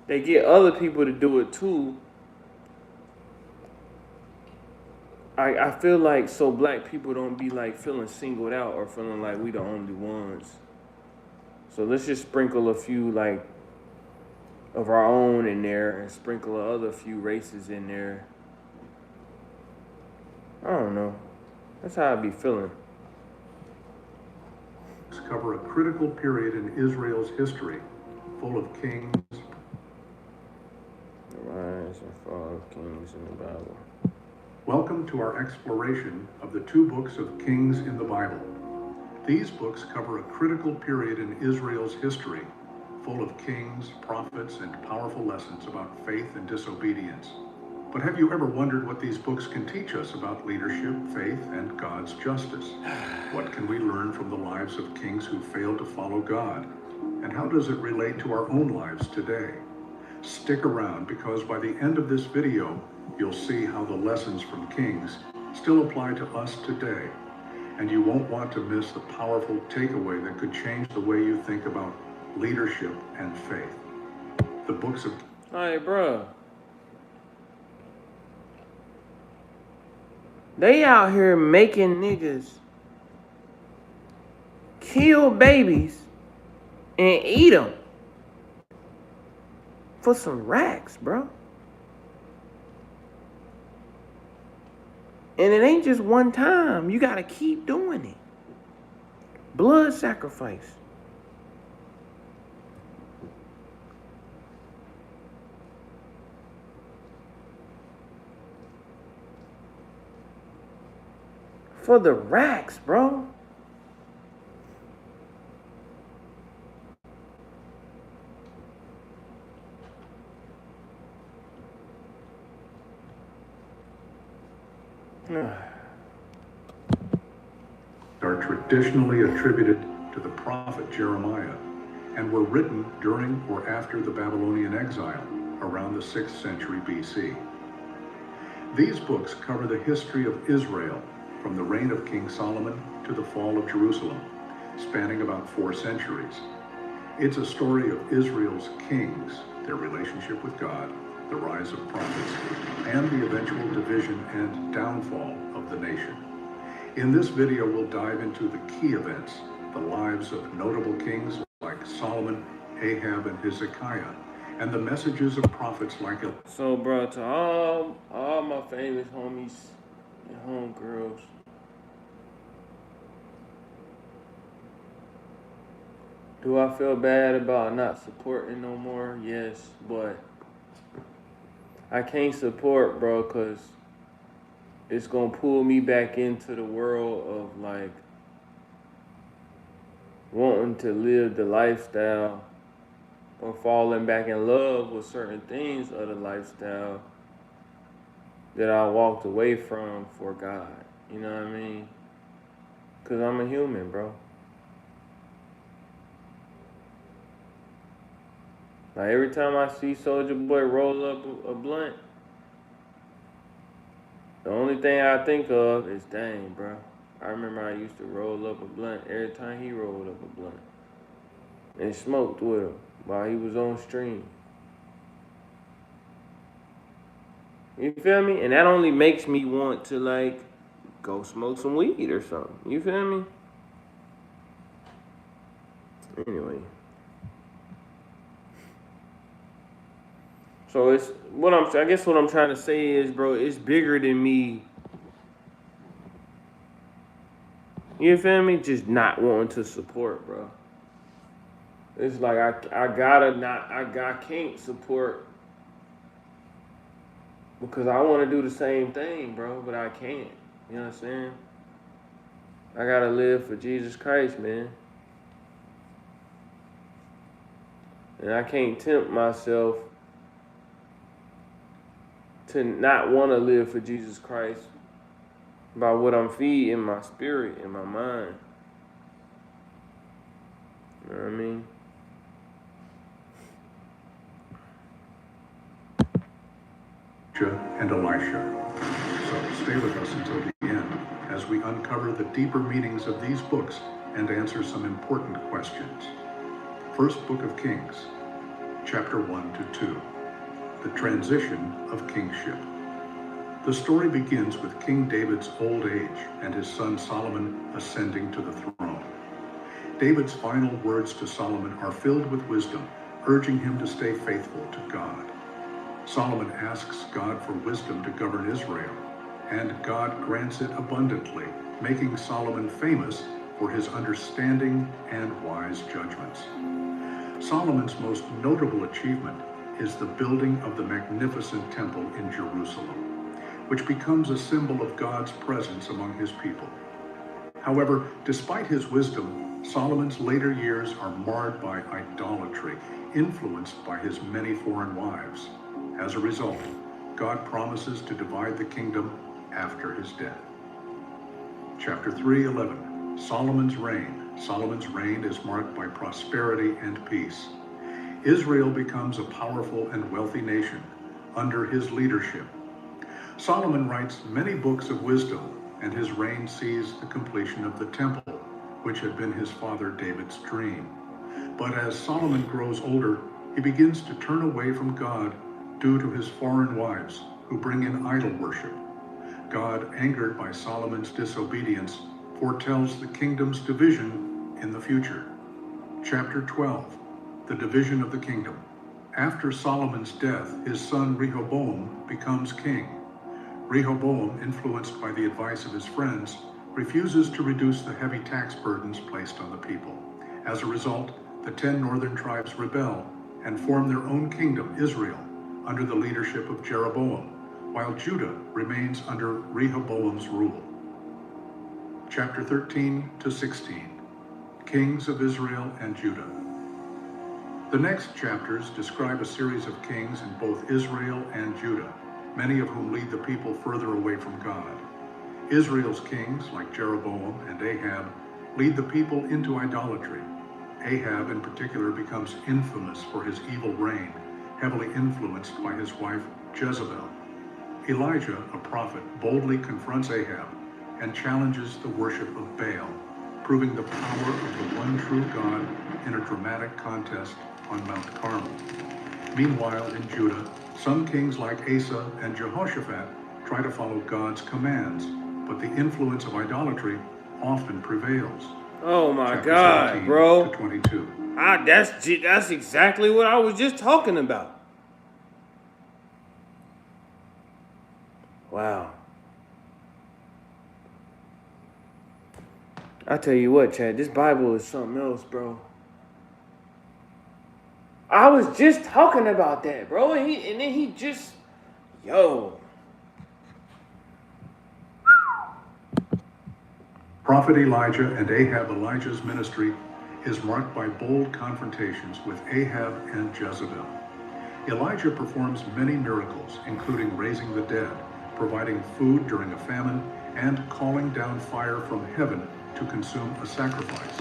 get other people to do it too. I feel like so black people don't be like feeling singled out or feeling like we the only ones. So let's just sprinkle a few like of our own in there and sprinkle other few races in there. I don't know. That's how I be feeling. Cover a critical period in Israel's history, full of kings. The rise and fall of kings in the Bible. Welcome to our exploration of the 2 books of Kings in the Bible. These books cover a critical period in Israel's history, full of kings, prophets, and powerful lessons about faith and disobedience. But have you ever wondered what these books can teach us about leadership, faith, and God's justice? What can we learn from the lives of kings who failed to follow God? And how does it relate to our own lives today? Stick around, because by the end of this video, you'll see how the lessons from kings still apply to us today. And you won't want to miss the powerful takeaway that could change the way you think about leadership and faith. The books of... Hey, bro. They out here making niggas kill babies and eat them for some racks, bro. And it ain't just one time. You gotta keep doing it. Blood sacrifice. For the racks, bro. are traditionally attributed to the prophet Jeremiah and were written during or after the Babylonian exile around the 6th century BC. These books cover the history of Israel from the reign of King Solomon to the fall of Jerusalem, spanning about 4 centuries. It's a story of Israel's kings, their relationship with God, the rise of prophets, and the eventual division and downfall of the nation. In this video, we'll dive into the key events, the lives of notable kings like Solomon, Ahab, and Hezekiah, and the messages of prophets like... So, bro, to all my famous homies and homegirls, do I feel bad about not supporting no more? Yes, but I can't support, bro, because it's going to pull me back into the world of, like, wanting to live the lifestyle or falling back in love with certain things of the lifestyle that I walked away from for God. You know what I mean? Because I'm a human, bro. Like, every time I see Soulja Boy roll up a blunt, the only thing I think of is, dang, bro. I remember I used to roll up a blunt every time he rolled up a blunt and smoked with him while he was on stream. You feel me? And that only makes me want to like go smoke some weed or something. You feel me? Anyway. So I guess what I'm trying to say is, bro, it's bigger than me. You feel me? Just not wanting to support, bro. It's like I can't support because I want to do the same thing, bro, but I can't. You know what I'm saying? I gotta live for Jesus Christ, man. And I can't tempt myself to not want to live for Jesus Christ by what I'm feeding my spirit and my mind. You know what I mean? And Elisha. So stay with us until the end as we uncover the deeper meanings of these books and answer some important questions. First Book of Kings, chapter 1 to 2, the transition of kingship. The story begins with King David's old age and his son Solomon ascending to the throne. David's final words to Solomon are filled with wisdom, urging him to stay faithful to God. Solomon asks God for wisdom to govern Israel, and God grants it abundantly, making Solomon famous for his understanding and wise judgments. Solomon's most notable achievement is the building of the magnificent temple in Jerusalem, which becomes a symbol of God's presence among his people. However, despite his wisdom, Solomon's later years are marred by idolatry, influenced by his many foreign wives. As a result, God promises to divide the kingdom after his death. Chapter 3:11, Solomon's reign. Solomon's reign is marked by prosperity and peace. Israel becomes a powerful and wealthy nation under his leadership. Solomon writes many books of wisdom, and his reign sees the completion of the temple, which had been his father David's dream. But as Solomon grows older, he begins to turn away from God due to his foreign wives, who bring in idol worship. God, angered by Solomon's disobedience, foretells the kingdom's division in the future. Chapter 12, the division of the kingdom. After Solomon's death, his son Rehoboam becomes king. Rehoboam, influenced by the advice of his friends, refuses to reduce the heavy tax burdens placed on the people. As a result, the 10 northern tribes rebel and form their own kingdom, Israel, under the leadership of Jeroboam, while Judah remains under Rehoboam's rule. Chapter 13 to 16, Kings of Israel and Judah. The next chapters describe a series of kings in both Israel and Judah, many of whom lead the people further away from God. Israel's kings, like Jeroboam and Ahab, lead the people into idolatry. Ahab, in particular, becomes infamous for his evil reign, heavily influenced by his wife Jezebel. Elijah, a prophet, boldly confronts Ahab and challenges the worship of Baal, proving the power of the one true God in a dramatic contest on Mount Carmel. Meanwhile, in Judah, some kings like Asa and Jehoshaphat try to follow God's commands, but the influence of idolatry often prevails. Oh my Chapter God, 17 bro. to 22. That's exactly what I was just talking about. Wow. I tell you what, Chad, this Bible is something else, bro. I was just talking about that, bro, and then he just, yo. Prophet Elijah and Elijah's ministry is marked by bold confrontations with Ahab and Jezebel. Elijah performs many miracles, including raising the dead, providing food during a famine, and calling down fire from heaven to consume a sacrifice,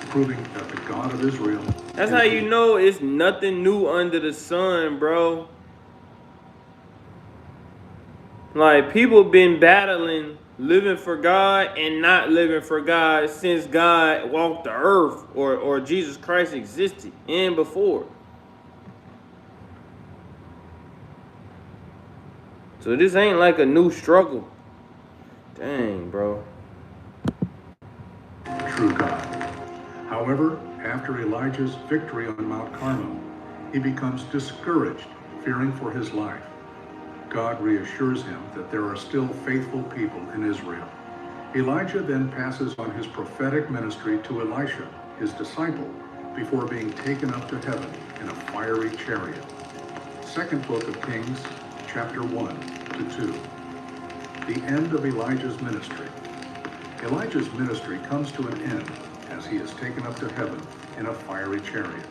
proving that the God of Israel... That's how you know it's nothing new under the sun, bro. Like, people been battling living for God and not living for God since God walked the earth or Jesus Christ existed and before. So this ain't like a new struggle. Dang, bro. True God. However, after Elijah's victory on Mount Carmel, he becomes discouraged, fearing for his life. God reassures him that there are still faithful people in Israel. Elijah then passes on his prophetic ministry to Elisha, his disciple, before being taken up to heaven in a fiery chariot. Second book of Kings, chapter 1 to 2. The end of Elijah's ministry. Elijah's ministry comes to an end as he is taken up to heaven in a fiery chariot.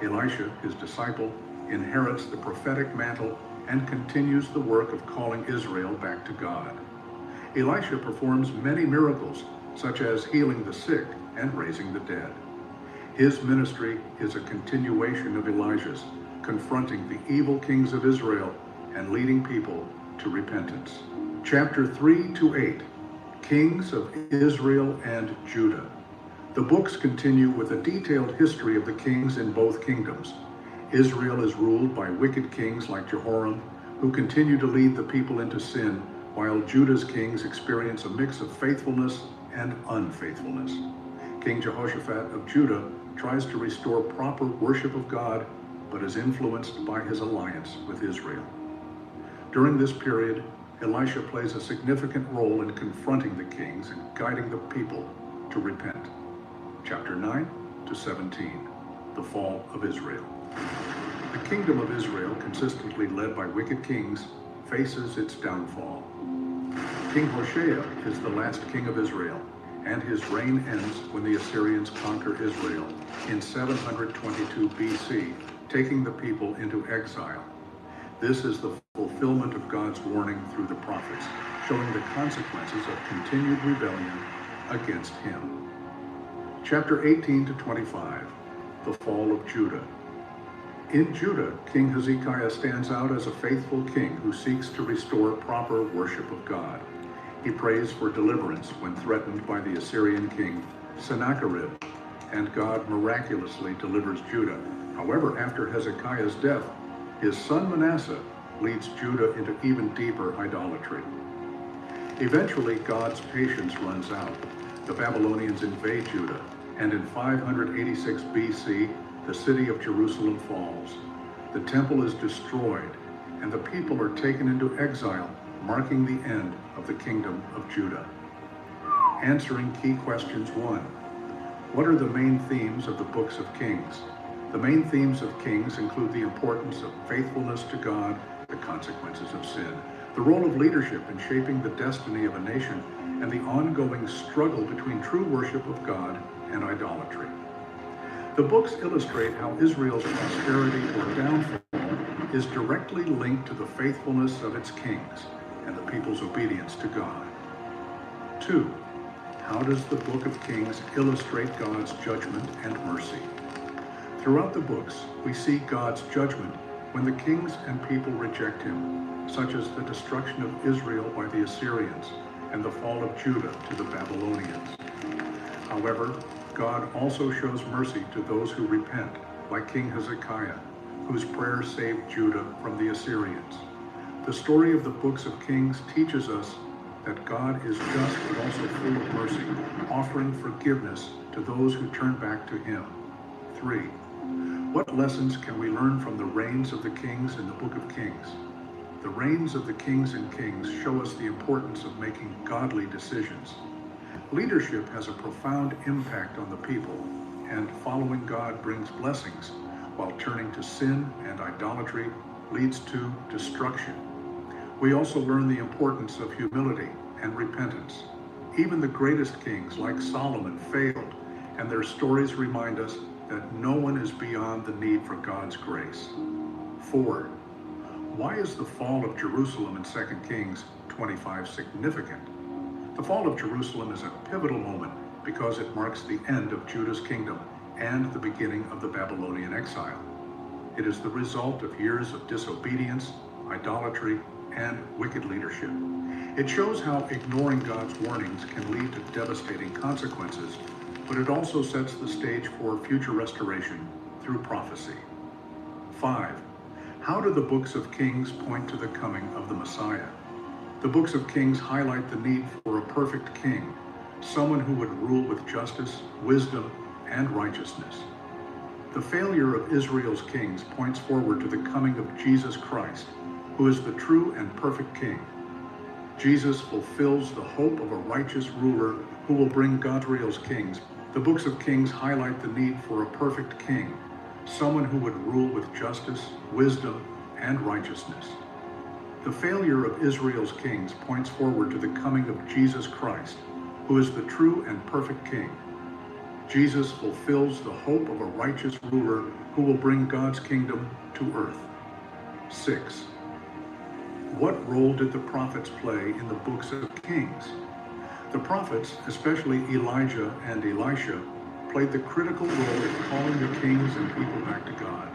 Elisha, his disciple, inherits the prophetic mantle and continues the work of calling Israel back to God. Elisha performs many miracles, such as healing the sick and raising the dead. His ministry is a continuation of Elijah's, confronting the evil kings of Israel and leading people to repentance. Chapter 3 to 8, Kings of Israel and Judah. The books continue with a detailed history of the kings in both kingdoms. Israel is ruled by wicked kings like Jehoram, who continue to lead the people into sin, while Judah's kings experience a mix of faithfulness and unfaithfulness. King Jehoshaphat of Judah tries to restore proper worship of God, but is influenced by his alliance with Israel. During this period, Elisha plays a significant role in confronting the kings and guiding the people to repent. Chapter 9 to 17, the fall of Israel. The kingdom of Israel, consistently led by wicked kings, faces its downfall. King Hoshea is the last king of Israel, and his reign ends when the Assyrians conquer Israel in 722 BC, taking the people into exile. This is the fulfillment of God's warning through the prophets, showing the consequences of continued rebellion against him. Chapter 18 to 25, the fall of Judah. In Judah, King Hezekiah stands out as a faithful king who seeks to restore proper worship of God. He prays for deliverance when threatened by the Assyrian king Sennacherib, and God miraculously delivers Judah. However, after Hezekiah's death, his son Manasseh leads Judah into even deeper idolatry. Eventually, God's patience runs out. The Babylonians invade Judah, and in 586 BC, the city of Jerusalem falls. The temple is destroyed, and the people are taken into exile, marking the end of the kingdom of Judah. Answering key questions 1. What are the main themes of the books of Kings? The main themes of Kings include the importance of faithfulness to God, the consequences of sin, the role of leadership in shaping the destiny of a nation, and the ongoing struggle between true worship of God and idolatry. The books illustrate how Israel's prosperity or downfall is directly linked to the faithfulness of its kings and the people's obedience to God. 2. How does the book of Kings illustrate God's judgment and mercy? Throughout the books, we see God's judgment when the kings and people reject him, such as the destruction of Israel by the Assyrians and the fall of Judah to the Babylonians. However, God also shows mercy to those who repent, like King Hezekiah, whose prayer saved Judah from the Assyrians. The story of the books of Kings teaches us that God is just but also full of mercy, offering forgiveness to those who turn back to him. 3. What lessons can we learn from the reigns of the kings in the book of Kings? The reigns of the kings and kings show us the importance of making godly decisions. Leadership has a profound impact on the people, and following God brings blessings, while turning to sin and idolatry leads to destruction. We also learn the importance of humility and repentance. Even the greatest kings, like Solomon, failed, and their stories remind us that no one is beyond the need for God's grace. 4. Why is the fall of Jerusalem in 2 Kings 25 significant? The fall of Jerusalem is a pivotal moment because it marks the end of Judah's kingdom and the beginning of the Babylonian exile. It is the result of years of disobedience, idolatry, and wicked leadership. It shows how ignoring God's warnings can lead to devastating consequences, but it also sets the stage for future restoration through prophecy. 5. How do the books of Kings point to the coming of the Messiah? The books of Kings highlight the need for a perfect king, someone who would rule with justice, wisdom, and righteousness. The failure of Israel's kings points forward to the coming of Jesus Christ, who is the true and perfect king. Jesus fulfills the hope of a righteous ruler who will bring God's kings. The books of Kings highlight the need for a perfect king, someone who would rule with justice, wisdom, and righteousness. The failure of Israel's kings points forward to the coming of Jesus Christ, who is the true and perfect king. Jesus fulfills the hope of a righteous ruler who will bring God's kingdom to earth. 6. What role did the prophets play in the books of Kings? The prophets, especially Elijah and Elisha, played the critical role in calling the kings and people back to God.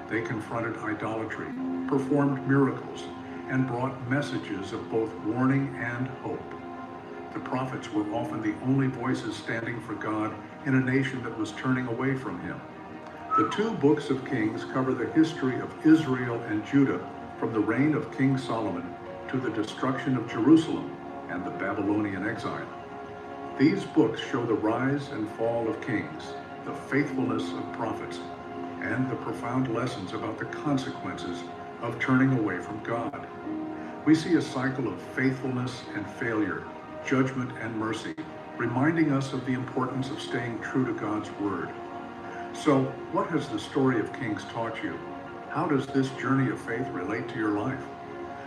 They confronted idolatry, performed miracles, and brought messages of both warning and hope. The prophets were often the only voices standing for God in a nation that was turning away from him. The two books of Kings cover the history of Israel and Judah from the reign of King Solomon to the destruction of Jerusalem and the Babylonian exile. These books show the rise and fall of kings, the faithfulness of prophets, and the profound lessons about the consequences of turning away from God. We see a cycle of faithfulness and failure, judgment and mercy, reminding us of the importance of staying true to God's word. So, what has the story of Kings taught you? How does this journey of faith relate to your life?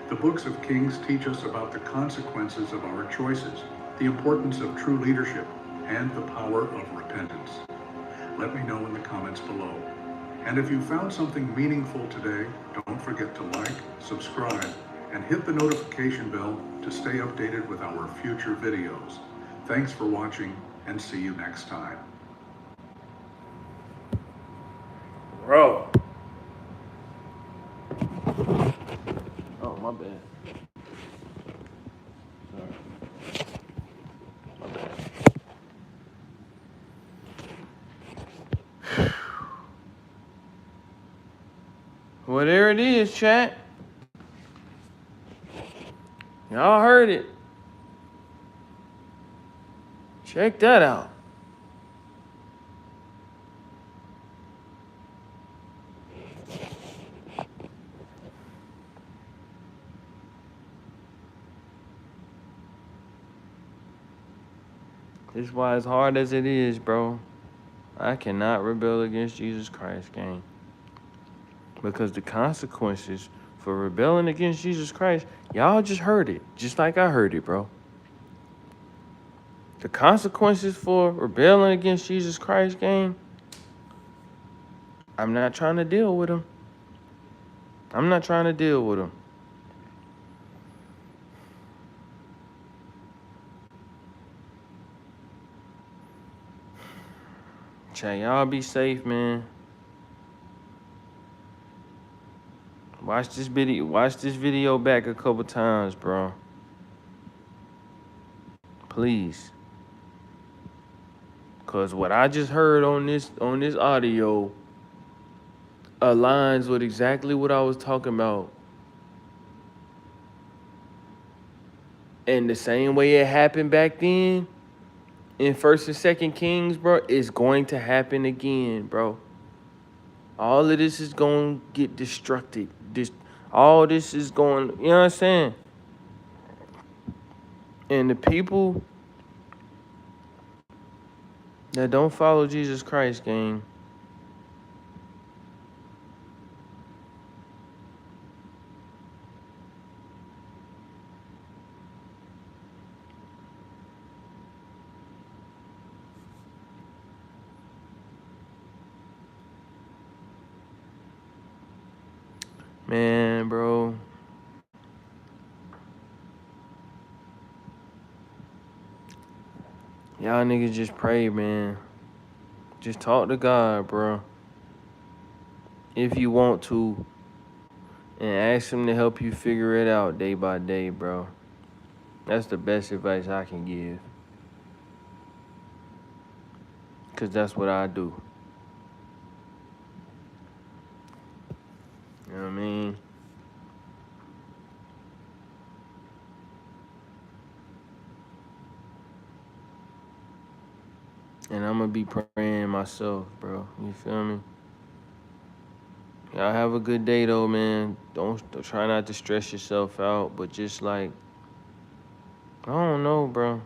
The books of Kings teach us about the consequences of our choices, the importance of true leadership, and the power of repentance. Let me know in the comments below. And if you found something meaningful today, don't forget to like, subscribe, and hit the notification bell to stay updated with our future videos. Thanks for watching, and see you next time. Bro. Oh, my bad. Sorry. My bad. Well, there it is, chat. Y'all heard it. Check that out. This is why, as hard as it is, bro, I cannot rebel against Jesus Christ, gang. Because the consequences for rebelling against Jesus Christ, y'all just heard it. Just like I heard it, bro. The consequences for rebelling against Jesus Christ, gang, I'm not trying to deal with them. I'm not trying to deal with them. Chat, y'all be safe, man. Watch this video back a couple times, bro. Please. Cause what I just heard on this audio aligns with exactly what I was talking about. And the same way it happened back then in 1st and 2nd Kings, bro, it's going to happen again, bro. All of this is going to get destructed. All this is going, you know what I'm saying? And the people that don't follow Jesus Christ, gang, man, bro. Y'all niggas just pray, man. Just talk to God, bro. If you want to. And ask him to help you figure it out day by day, bro. That's the best advice I can give. Because that's what I do. You know what I mean? And I'm going to be praying myself, bro. You feel me? Y'all have a good day, though, man. Don't try not to stress yourself out, but just like, I don't know, bro.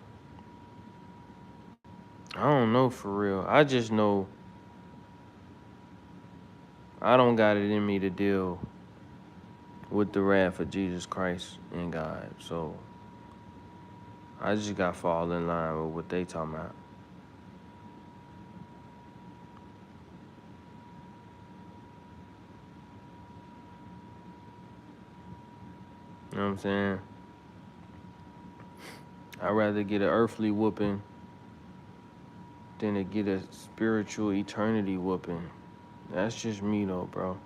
I don't know for real. I just know I don't got it in me to deal with the wrath of Jesus Christ and God. So I just got to fall in line with what they talking about. You know what I'm saying? I'd rather get an earthly whooping than to get a spiritual eternity whooping. That's just me though, bro.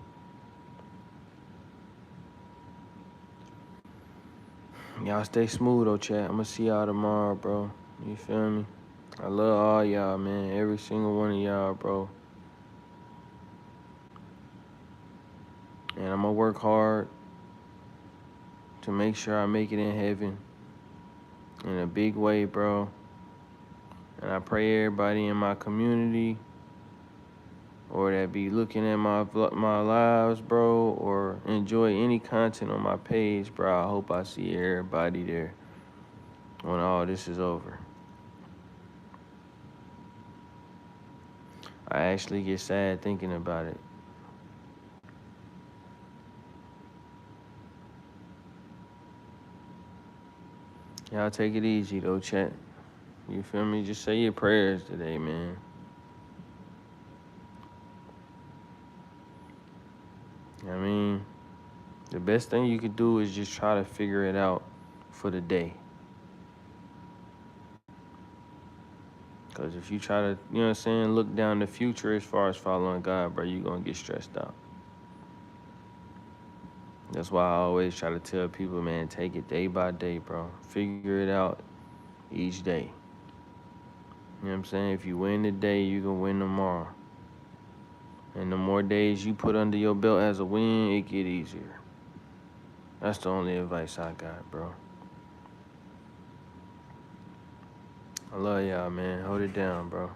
Y'all stay smooth though, chat. I'ma see y'all tomorrow, bro. You feel me? I love all y'all, man. Every single one of y'all, bro. And I'ma work hard to make sure I make it in heaven in a big way, bro. And I pray everybody in my community or that be looking at my lives, bro, or enjoy any content on my page, bro. I hope I see everybody there when all this is over. I actually get sad thinking about it. Y'all take it easy though, chat. You feel me? Just say your prayers today, man. I mean, the best thing you could do is just try to figure it out for the day. Because if you try to, you know what I'm saying, look down the future as far as following God, bro, you're going to get stressed out. That's why I always try to tell people, man, take it day by day, bro. Figure it out each day. You know what I'm saying? If you win today, you can win tomorrow. And the more days you put under your belt as a win, it get easier. That's the only advice I got, bro. I love y'all, man. Hold it down, bro.